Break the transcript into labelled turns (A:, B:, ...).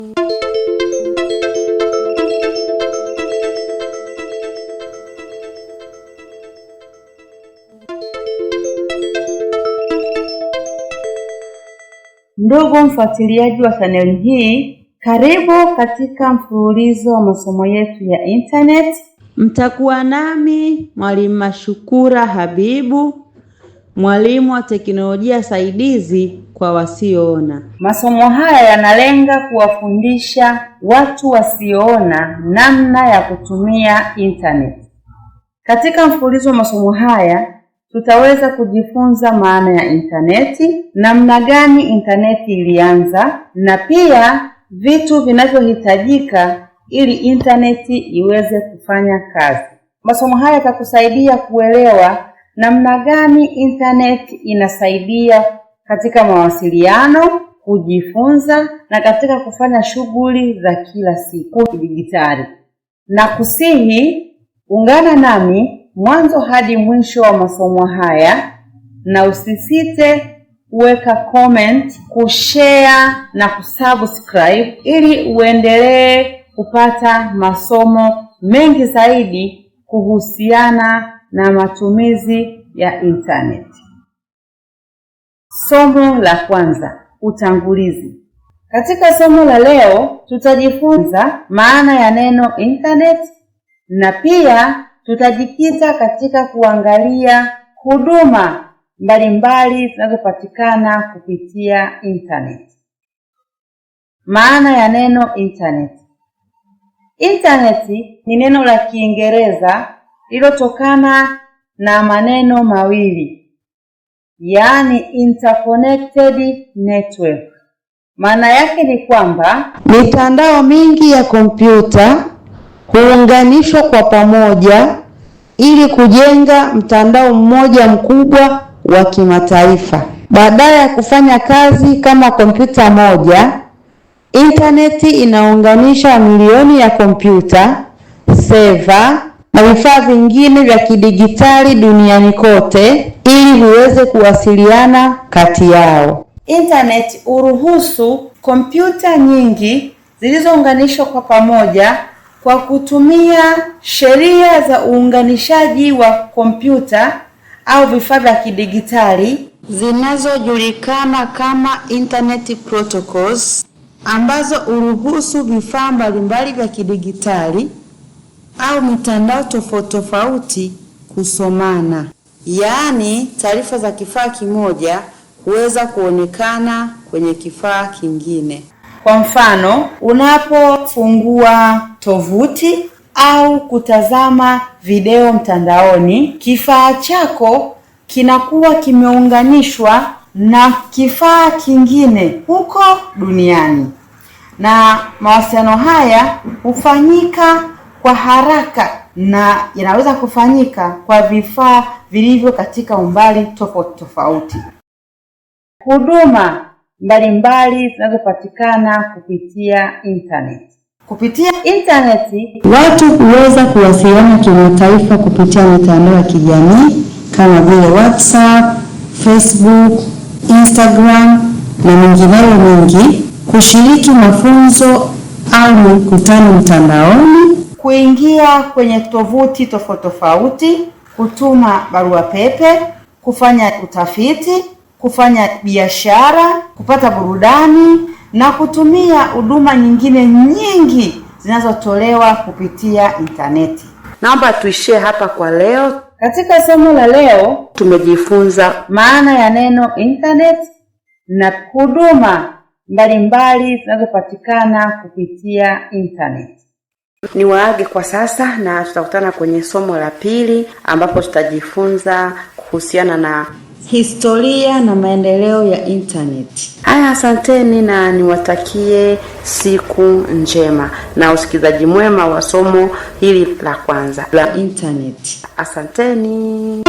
A: Ndugu mfuatiliaji wa chaneli hii, karibu katika mfululizo wa masomo yetu ya internet.
B: Mtakuwa nami Mwalimu Mashukura Habibu, mwalimu wa teknolojia saidizi kwa wasioona.
A: Masomo haya yanalenga kuwafundisha watu wasioona namna ya kutumia internet. Katika mfululizo wa masomo haya tutaweza kujifunza maana ya interneti, namna gani interneti ilianza, na pia vitu vinavyohitajika ili interneti iweze kufanya kazi. Masomo haya yatakusaidia kuelewa namna gani interneti inasaidia katika mawasiliano, kujifunza na katika kufanya shughuli za kila siku kidijitali. Na kusihi ungana nami mwanzo hadi mwisho wa masomo haya, na usisite kuweka comment, kushare na kusubscribe ili uendelee kupata masomo mengi zaidi kuhusiana na matumizi ya internet. Somo la kwanza, utangulizi. Katika somo la leo tutajifunza maana ya neno internet, na pia tutajikita katika kuangalia huduma mbalimbali zinazopatikana kupitia internet. Maana ya neno internet. Internet ni neno la Kiingereza lililotokana na maneno mawili, yaani interconnected network. Maana yake ni kwamba
B: mitandao mingi ya kompyuta huunganishwa kwa pamoja ili kujenga mtandao mmoja mkubwa wa kimataifa. Badala ya kufanya kazi kama kompyuta moja, interneti inaunganisha milioni ya kompyuta, seva na vifaa vingine vya kidigitali duniani kote ili viweze kuwasiliana kati yao.
A: Internet huruhusu kompyuta nyingi zilizounganishwa kwa pamoja kwa kutumia sheria za uunganishaji wa kompyuta au vifaa vya kidigitali
B: zinazojulikana kama internet protocols, ambazo huruhusu vifaa mbalimbali vya kidigitali au mitandao tofauti kusomana. Yaani taarifa za kifaa kimoja huweza kuonekana kwenye kifaa kingine.
A: Kwa mfano, unapofungua tovuti au kutazama video mtandaoni, kifaa chako kinakuwa kimeunganishwa na kifaa kingine huko duniani. Na mawasiliano haya hufanyika kwa haraka na yanaweza kufanyika kwa vifaa vilivyo katika umbali tofauti. Huduma mbalimbali zinazopatikana kupitia internet. Kupitia interneti
B: watu huweza kuwasiliana kimataifa kupitia mitandao ya kijamii kama vile WhatsApp, Facebook, Instagram na mingineyo mingi, kushiriki mafunzo au mikutano mtandaoni,
A: kuingia kwenye tovuti tofauti, kutuma barua pepe, kufanya utafiti, kufanya biashara, kupata burudani na kutumia huduma nyingine nyingi zinazotolewa kupitia interneti.
B: Naomba tuishie hapa kwa leo.
A: Katika somo la leo
B: tumejifunza
A: maana ya neno internet na huduma mbalimbali zinazopatikana kupitia internet.
B: Niwaage kwa sasa na tutakutana kwenye somo la pili ambapo tutajifunza kuhusiana na historia na maendeleo ya internet. Haya, asanteni na niwatakie siku njema na usikilizaji mwema wa somo hili la kwanza la internet. Asanteni.